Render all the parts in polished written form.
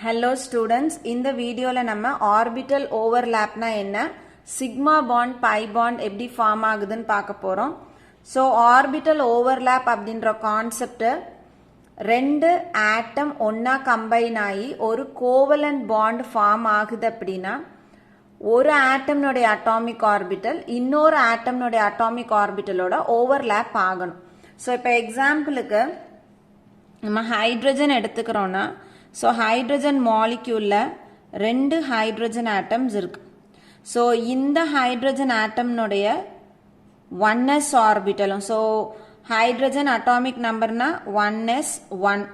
Hello students, இந்த வீடியோல நம்ம ஆர்பிட்டல் ஓவர்லாப்னா என்ன, சிக்மா பாண்ட் பை பாண்ட் எப்படி ஃபார்ம் ஆகுதுன்னு பார்க்க போறோம். ஸோ ஆர்பிட்டல் ஓவர்லாப் அப்படின்ற கான்செப்ட் ரெண்டு ஆட்டம் ஒன்னா கம்பைன் ஆகி ஒரு கோவலன்ட் பாண்ட் ஃபார்ம் ஆகுது. அப்படின்னா ஒரு ஆட்டம்னுடைய அட்டாமிக் ஆர்பிட்டல் இன்னொரு ஆட்டம்னுடைய அட்டாமிக் ஆர்பிட்டலோட ஓவர்லாப் ஆகணும். ஸோ இப்போ எக்ஸாம்பிளுக்கு நம்ம ஹைட்ரஜன் எடுத்துக்கிறோம்னா, ஸோ ஹைட்ரஜன் மாலிக்யூல்ல ரெண்டு ஹைட்ரஜன் ஆட்டம்ஸ் இருக்கு. ஸோ இந்த ஹைட்ரஜன் ஆட்டம்னுடைய 1s ஆர்பிட்டலும், ஸோ ஹைட்ரஜன் அட்டாமிக் நம்பர்னா 1s1.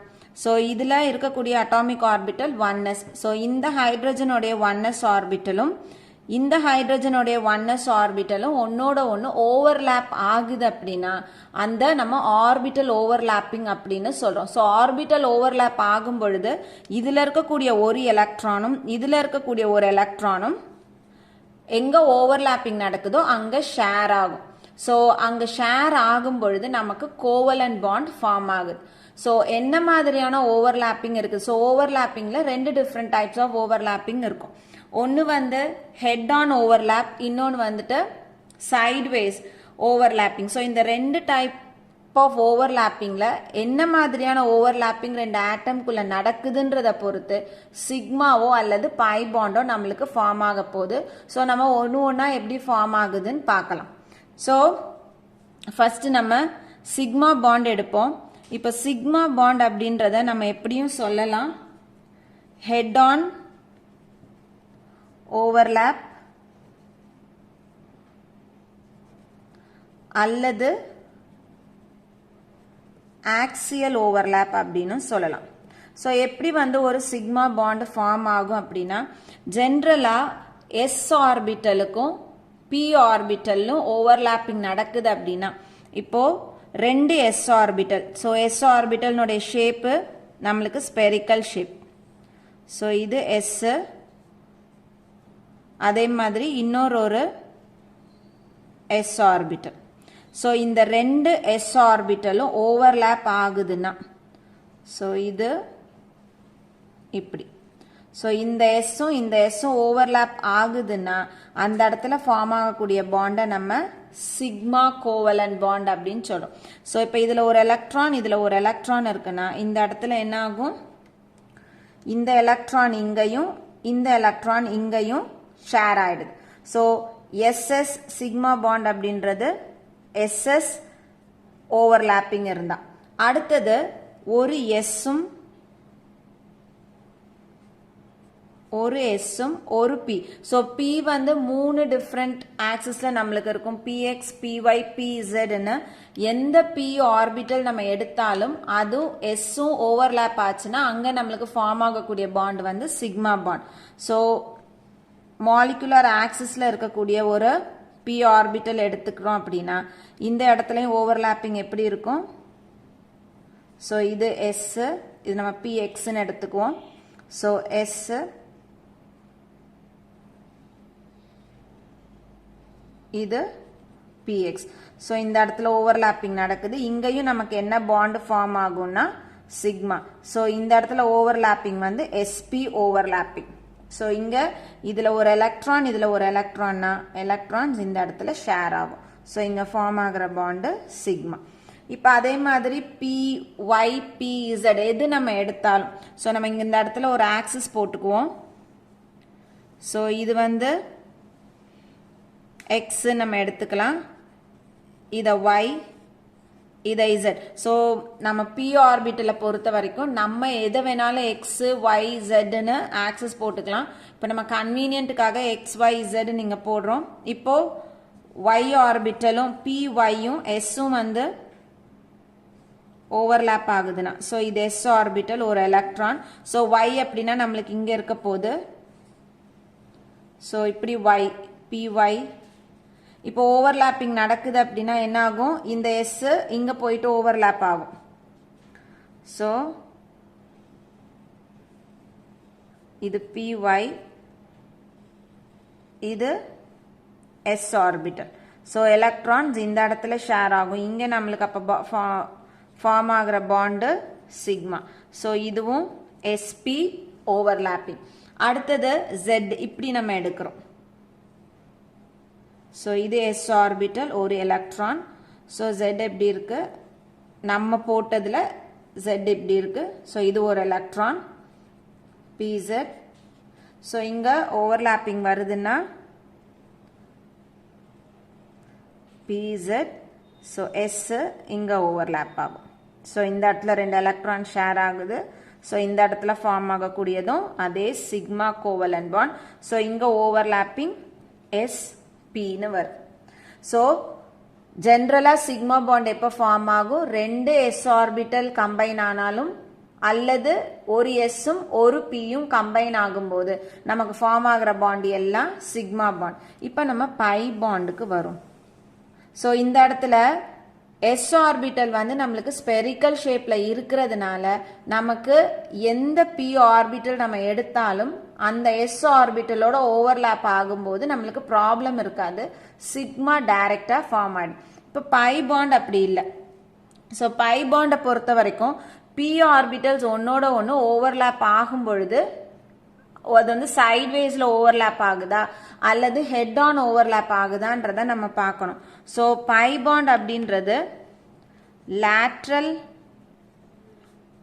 ஸோ இதில் இருக்கக்கூடிய அட்டாமிக் ஆர்பிட்டல் 1s. ஸோ இந்த ஹைட்ரஜனுடைய 1s ஆர்பிட்டலும் இந்த ஹைட்ரஜனுடைய 1s ஆர்பிட்டலும் ஒன்னோட ஒன்று ஓவர்லாப் ஆகுது. அப்படின்னா அந்த நம்ம ஆர்பிட்டல் ஓவர்லாப்பிங் அப்படின்னு சொல்றோம். ஸோ ஆர்பிட்டல் ஓவர்லாப் ஆகும் பொழுது இதுல இருக்கக்கூடிய ஒரு எலக்ட்ரானும் இதுல இருக்கக்கூடிய ஒரு எலக்ட்ரானும் எங்க ஓவர்லாப்பிங் நடக்குதோ அங்க ஷேர் ஆகும். ஸோ அங்க ஷேர் ஆகும் பொழுது நமக்கு கோவலன்ட் பாண்ட் ஃபார்ம் ஆகுது. ஸோ என்ன மாதிரியான ஓவர்லாப்பிங் இருக்கு? ஸோ ஓவர்லாப்பிங்ல ரெண்டு டிஃப்ரெண்ட் டைப்ஸ் ஆஃப் ஓவர்லாப்பிங் இருக்கும். ஒன்று வந்து ஹெட் ஆன் ஓவர்லாப், இன்னொன்று வந்துட்டு சைட்வேஸ் ஓவர்லாப்பிங். ஸோ இந்த ரெண்டு டைப் ஆஃப் ஓவர்லாப்பிங்ல என்ன மாதிரியான ஓவர்லாப்பிங் ரெண்டு ஆட்டம்குள்ள நடக்குதுன்றத பொறுத்து சிக்மாவோ அல்லது பை பாண்டோ நம்மளுக்கு ஃபார்ம் ஆக போகுது. ஸோ நம்ம ஒன்று ஒன்றா எப்படி ஃபார்ம் ஆகுதுன்னு பார்க்கலாம். ஸோ ஃபர்ஸ்ட் நம்ம சிக்மா பாண்ட் எடுப்போம். இப்போ சிக்மா பாண்ட் அப்படின்றத நம்ம எப்படியும் சொல்லலாம் ஹெட் ஆன் ஓவர்லாப் அல்லது ஆக்சியல் ஓவர்லாப் அப்படின்னு சொல்லலாம். ஸோ எப்படி வந்து ஒரு சிக்மா பாண்ட் ஃபார்ம் ஆகும் அப்படின்னா, ஜென்ரலா எஸ் ஆர்பிட்டலுக்கும் பி ஆர்பிட்டலும் ஓவர்லாப்பிங் நடக்குது. அப்படின்னா இப்போ ரெண்டு எஸ் ஆர்பிட்டல், ஸோ எஸ் ஆர்பிட்டல்னுடைய ஷேப்பு நம்மளுக்கு ஸ்பெரிக்கல் ஷேப். ஸோ இது எஸ், அதே மாதிரி இன்னொரு எஸ் ஆர்பிட்டல். ஸோ இந்த ரெண்டு எஸ் ஆர்பிட்டலும் ஓவர்லாப் ஆகுதுன்னா, ஸோ இது இப்படி, ஸோ இந்த எஸ்ஸும் இந்த எஸ்ஸும் ஓவர்லாப் ஆகுதுன்னா அந்த இடத்துல ஃபார்ம் ஆகக்கூடிய பாண்டை நம்ம சிக்மா கோவலன்ட் பாண்ட் அப்படின்னு சொல்றோம். ஸோ இப்போ இதுல ஒரு எலக்ட்ரான் இதுல ஒரு எலக்ட்ரான் இருக்குன்னா இந்த இடத்துல என்ன ஆகும், இந்த எலக்ட்ரான் இங்கேயும் இந்த எலக்ட்ரான் இங்கேயும் ஷேர் ஆயிடுது. ஸோ எஸ்எஸ் சிக்மா பாண்ட் அப்படின்றது எஸ்எஸ் ஓவர்லாப்பிங் இருந்தா, அடுத்தது ஒரு எஸ்ஸும் ஒரு பி. ஸோ பி வந்து மூணு டிஃப்ரெண்ட் ஆக்சிஸ்ல நம்மளுக்கு இருக்கும், பிஎக்ஸ் பிஒய் பிஇசட்னு. எந்த பி ஆர்பிட்டல் நம்ம எடுத்தாலும் அது எஸ்ஸும் ஓவர்லாப் ஆச்சுன்னா அங்க நம்மளுக்கு ஃபார்ம் ஆகக்கூடிய பாண்ட் வந்து சிக்மா பாண்ட். ஸோ மாலிகுலர் ஆக்சிஸ்ல இருக்கக்கூடிய ஒரு பி ஆர்பிட்டல் எடுத்துக்கிறோம் அப்படின்னா இந்த இடத்துலயும் ஓவர்லாப்பிங் எப்படி இருக்கும்? ஸோ இது எஸ், இது நம்ம பிஎக்ஸ்ன்னு எடுத்துக்குவோம். ஸோ எஸ், இது பிஎக்ஸ். ஸோ இந்த இடத்துல ஓவர்லாப்பிங் நடக்குது. இங்கேயும் நமக்கு என்ன பாண்ட் ஃபார்ம் ஆகும்னா சிக்மா. ஸோ இந்த இடத்துல ஓவர்லாப்பிங் வந்து எஸ்பி ஓவர்லாப்பிங். ஸோ இங்க இதுல ஒரு எலக்ட்ரான் இதுல ஒரு எலக்ட்ரான்னா எலக்ட்ரான்ஸ் இந்த இடத்துல ஷேர் ஆகும். ஸோ இங்க ஃபார்ம் ஆகிற பாண்டு சிக்மா. இப்போ அதே மாதிரி பி ஒய் பி இசட் எது நம்ம எடுத்தாலும், ஸோ நம்ம இங்க இந்த இடத்துல ஒரு ஆக்சிஸ் போட்டுக்குவோம். ஸோ இது வந்து எக்ஸ் நம்ம எடுத்துக்கலாம், இதை ஒய் இதை இசட். ஸோ நம்ம பி ஆர்பிட்டலை பொறுத்த வரைக்கும் நம்ம எதை வேணாலும் எக்ஸ் ஒய் இசட்னு ஆக்சஸ் போட்டுக்கலாம். இப்போ நம்ம கன்வீனியன்ட்டுக்காக எக்ஸ் ஒய் இசட் நீங்க போடுறோம். இப்போ ஒய் ஆர்பிட்டலும் பி ஒய்யும் எஸ்ஸும் வந்து ஓவர்லாப் ஆகுதுன்னா, ஸோ இது எஸ் ஆர்பிட்டல் ஒரு எலக்ட்ரான். ஸோ ஒய் அப்படின்னா நம்மளுக்கு இங்க இருக்க போகுது. ஸோ இப்படி ஒய் பி ஒய். இப்போ ஓவர்லாப்பிங் நடக்குது அப்படின்னா என்ன ஆகும், இந்த எஸ் இங்க போயிட்டு ஓவர்லாப் ஆகும். ஸோ இது பிஒய், இது எஸ் ஆர்பிட்டல். ஸோ எலக்ட்ரான்ஸ் இந்த இடத்துல ஷேர் ஆகும். இங்க நம்மளுக்கு அப்போ ஃபார்ம் ஆகிற பாண்டு சிக்மா. ஸோ இதுவும் sp ஓவர்லாப்பிங். அடுத்தது Z இப்படி நம்ம எடுக்கிறோம். ஸோ இது s ஆர்பிட்டல் ஒரு எலக்ட்ரான். ஸோ Z எப்படி இருக்கு, நம்ம போட்டதில் Z இப்படி இருக்கு. ஸோ இது ஒரு எலக்ட்ரான் pz. ஸோ இங்கே ஓவர்லாப்பிங் வருதுன்னா pz. ஸோ s இங்கே ஓவர்லாப் ஆகும். ஸோ இந்த இடத்துல 2 எலக்ட்ரான் ஷேர் ஆகுது. ஸோ இந்த இடத்துல ஃபார்ம் ஆகக்கூடியதும் அதே சிக்மா கோவலன்ட் பாண்ட். ஸோ இங்கே ஓவர்லாப்பிங் sp-ன்னு வருது. ஸோ ஜென்ரலாக சிக்மா பாண்ட் எப்போ ஃபார்ம் ஆகும், 2 s ஆர்பிட்டல் கம்பைன் ஆனாலும் அல்லது ஒரு எஸ்ஸும் ஒரு பியும் கம்பைன் ஆகும்போது நமக்கு ஃபார்ம் ஆகிற பாண்ட் எல்லாம் சிக்மா பாண்ட். இப்போ நம்ம பை பாண்டுக்கு வரும். ஸோ இந்த இடத்துல s ஆர்பிட்டல் வந்து நம்மளுக்கு ஸ்பெரிக்கல் ஷேப்ல இருக்கிறதுனால நமக்கு எந்த p ஆர்பிட்டல் நம்ம எடுத்தாலும் அந்த s ஆர்பிட்டலோட ஓவர்லாப் ஆகும்போது நம்மளுக்கு ப்ராப்ளம் இருக்காது, சிக்மா டைரக்டா ஃபார்ம் ஆயிடும். இப்போ பை பாண்ட் அப்படி இல்லை. ஸோ பை பாண்டை பொறுத்த வரைக்கும் p ஆர்பிட்டல்ஸ் ஒன்னோட ஒன்று ஓவர்லாப் ஆகும் பொழுது அது வந்து சைட்வேஸ்ல ஓவர்லாப் ஆகுதா அல்லது ஹெட் ஆன் ஓவர்லாப் ஆகுதான்றத நம்ம பார்க்கணும். ஸோ பை பாண்ட் அப்படின்றது லேட்ரல்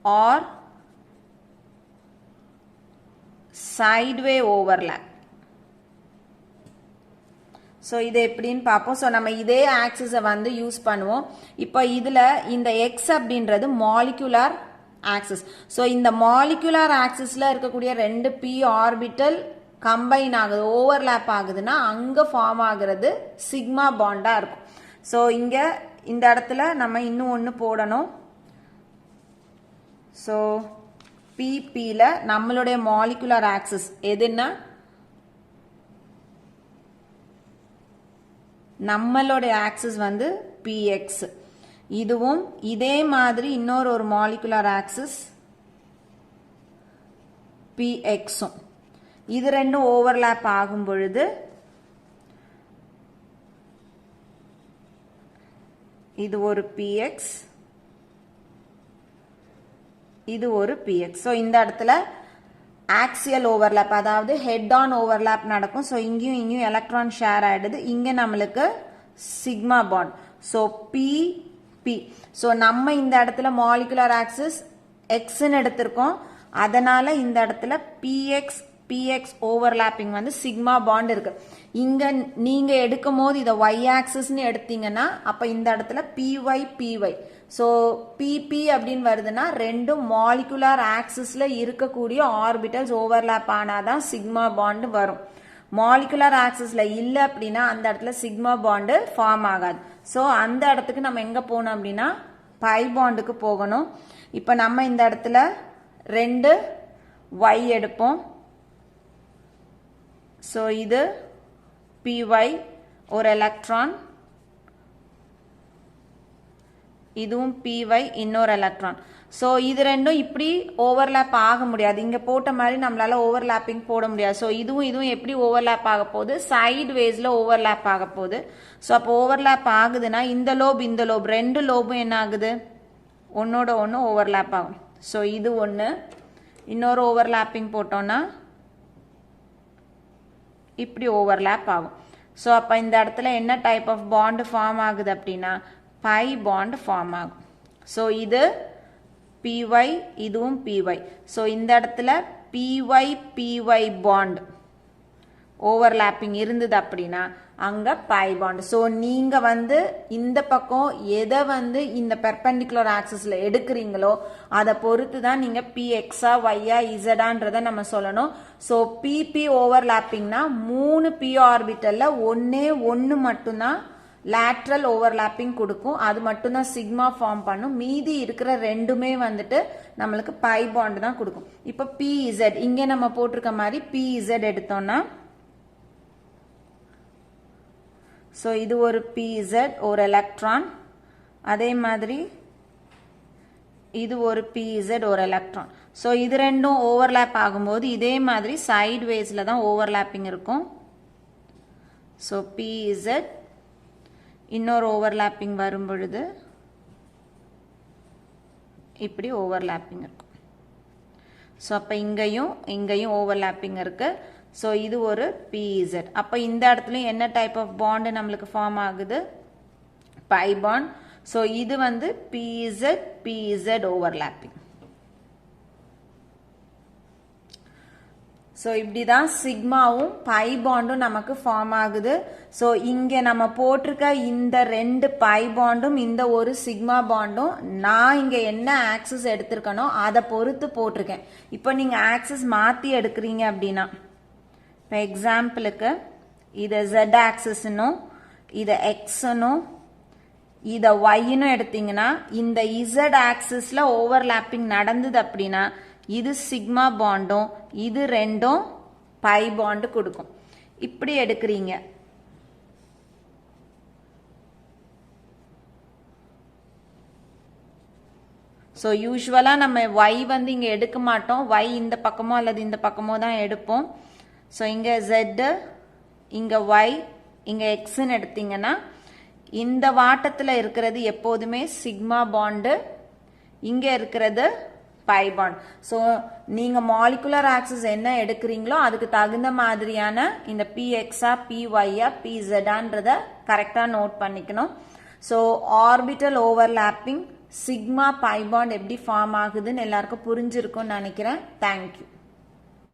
ஆர் சைட்வே ஓவர்லாப். ஸோ இது எப்படின்னு பார்ப்போம். ஸோ நம்ம இதே ஆக்சிஸை வந்து யூஸ் பண்ணுவோம். இப்போ இதில் இந்த எக்ஸ் அப்படின்றது மாலிகுலார் ஆக்சிஸ். ஸோ இந்த மாலிகுலார் ஆக்சிஸ்ல இருக்கக்கூடிய 2 p ஆர்பிட்டல் கம்பைன் ஆகுது, ஓவர்லாப் ஆகுதுன்னா அங்கே ஃபார்ம் ஆகுறது சிக்மா பாண்டா இருக்கும். ஸோ இங்கே இந்த இடத்துல நம்ம இன்னும் ஒன்று போடணும். ஸோ பிபியில் நம்மளுடைய மாலிகுலார் ஆக்சிஸ் எதுன்னா நம்மளுடைய ஆக்சிஸ் வந்து px. இதுவும் இதே மாதிரி இன்னொரு ஒரு மாலிகுலார் ஆக்சிஸ் pxம். இது ரெண்டும் ஓவர்லாப் ஆகும் பொழுது இது ஒரு px, இது ஒரு px. ஸோ இந்த இடத்துல ஆக்சியல் ஓவர்லாப், அதாவது ஹெட் ஆன் ஓவர்லாப் நடக்கும். ஸோ இங்கேயும் இங்கேயும் எலக்ட்ரான் ஷேர் ஆயிடுது. இங்கே நம்மளுக்கு sigma bond. So p p. So நம்ம இந்த இடத்துல மாலிகுலர் ஆக்சிஸ் எக்ஸ்ன்னு எடுத்திருக்கோம். அதனால இந்த இடத்துல பிஎக்ஸ் பிஎக்ஸ் ஓவர்லாப்பிங் வந்து சிக்மா பாண்ட் இருக்கு. இங்க நீங்க எடுக்கும் போது இதை ஒய் ஆக்சிஸ்ன்னு எடுத்தீங்கன்னா அப்ப இந்த இடத்துல பிஒய் பிஒய். ஸோ பிபி அப்படின்னு வருதுன்னா 2 மாலிகுலார் ஆக்சிஸ்ல இருக்கக்கூடிய ஆர்பிட்டல்ஸ் ஓவர்லாப் ஆனாதான் சிக்மா பாண்ட் வரும். மாலிகுலார் ஆக்சிஸ்ல இல்லை அப்படின்னா அந்த இடத்துல சிக்மா பாண்டு ஃபார்ம் ஆகாது. ஸோ அந்த இடத்துக்கு நம்ம எங்க போகணும் அப்படின்னா பை பாண்டுக்கு போகணும். இப்போ நம்ம இந்த இடத்துல 2 ஒய் எடுப்போம். ஸோ இது py ஒரு எலக்ட்ரான், இதுவும் py இன்னொரு எலக்ட்ரான். ஸோ இது ரெண்டும் இப்படி ஓவர்லாப் ஆக முடியாது. இங்க போட்ட மாதிரி நம்மளால ஓவர்லாப்பிங் போட முடியாது. ஸோ இதுவும் இதுவும் எப்படி ஓவர்லாப் ஆக போகுது, சைட் வேஸ்ல ஓவர்லாப் ஆக போகுது. ஸோ அப்போ ஓவர்லாப் ஆகுதுன்னா இந்த லோப் இந்த லோப் 2 லோபும் என்ன ஆகுது, ஒன்னோட ஒன்று ஓவர்லாப் ஆகும். ஸோ இது ஒன்று, இன்னொரு ஓவர்லாப்பிங் போட்டோம்னா இப்படி ஓவர்லாப் ஆகும். ஸோ அப்போ இந்த இடத்துல என்ன டைப் ஆஃப் பாண்ட் ஃபார்ம் ஆகுது அப்படின்னா பை பாண்ட் ஃபார்ம் ஆகும். ஸோ இது py, இதுவும் py. ஸோ இந்த இடத்துல py பாண்ட் ஓவர்லாப்பிங் இருந்தது அப்படின்னா அங்க பை பாண்ட். ஸோ நீங்க வந்து இந்த பக்கம் எதை வந்து இந்த பெர்பெண்டிகுலர் ஆக்சிஸ்ல எடுக்கிறீங்களோ அதை பொறுத்து தான் நீங்க px-ஆ y-ஆ z-ஆன்றதை நம்ம சொல்லணும். ஸோ pp ஓவர்லாப்பிங்னா 3 p ஆர்பிட்டல்ல ஒன்னு மட்டும்தான் லேட்ரல் ஓவர்லாப்பிங் கொடுக்கும். அது மட்டும்தான் சிக்மா ஃபார்ம் பண்ணும். மீதி இருக்கிற ரெண்டுமே வந்துட்டு நம்மளுக்கு பை பாண்ட் தான் கொடுக்கும். இப்போ pz இங்க நம்ம போட்டிருக்க மாதிரி pz எடுத்தோம்னா ஸோ இது ஒரு pz ஒரு எலக்ட்ரான், அதே மாதிரி இது ஒரு pz ஒரு எலக்ட்ரான். ஸோ இது ரெண்டும் ஓவர்லாப் ஆகும்போது இதே மாதிரி சைட் வேஸ்ல தான் ஓவர்லாப்பிங் இருக்கும். ஸோ pz இன்னொரு ஓவர்லாப்பிங் வரும் பொழுது இப்படி ஓவர்லாப்பிங் இருக்கும். ஸோ அப்போ இங்கேயும் ஓவர்லாப்பிங் இருக்கு. ஸோ இது ஒரு பிஇசட். அப்போ இந்த இடத்துலையும் என்ன டைப் ஆஃப் பாண்டு நம்மளுக்கு ஃபார்ம் ஆகுது? By bond. ஸோ இது வந்து பிஇசட் ஓவர்லாப்பிங். ஸோ இப்படிதான் சிக்மாவும் பை பாண்டும் நமக்கு ஃபார்ம் ஆகுது. ஸோ இங்கே நம்ம போட்டிருக்க இந்த 2 பை பாண்டும் இந்த ஒரு சிக்மா பாண்டும் நான் இங்கே என்ன ஆக்சஸ் எடுத்திருக்கனோ அதை பொறுத்து போட்டிருக்கேன். இப்போ நீங்கள் ஆக்சஸ் மாற்றி எடுக்கிறீங்க அப்படின்னா, இப்போ எக்ஸாம்பிளுக்கு இதை Z ஆக்சஸ்னும் இதை எக்ஸ்னும் இதை ஒய்னு எடுத்தீங்கன்னா இந்த Z ஆக்சிஸ்ல ஓவர்லாப்பிங் நடந்தது அப்படின்னா இது சிக்மா பாண்டும் இது 2ம் பை பாண்டு கொடுக்கும். இப்படி எடுக்கிறீங்க. ஸோ யூஸ்வலாக நம்ம y வந்து இங்கே எடுக்க மாட்டோம். y இந்த பக்கமோ அல்லது இந்த பக்கமோ தான் எடுப்போம். ஸோ இங்கே Z, இங்கே y, இங்கே எக்ஸ்ன்னு எடுத்தீங்கன்னா இந்த வாட்டத்தில் இருக்கிறது எப்போதுமே சிக்மா பாண்டு, இங்கே இருக்கிறது பை பாண்ட். ஸோ நீங்கள் மாலிகுலர் ஆக்சஸ் என்ன எடுக்கிறீங்களோ அதுக்கு தகுந்த மாதிரியான இந்த பிஎக்ஸா பிஒய்யா பிஇசடான்றதை கரெக்டாக நோட் பண்ணிக்கணும். So orbital overlapping sigma by bond எப்படி ஃபார்ம் ஆகுதுன்னு எல்லாருக்கும் புரிஞ்சிருக்கும்னு நினைக்கிறேன். தேங்க்யூ.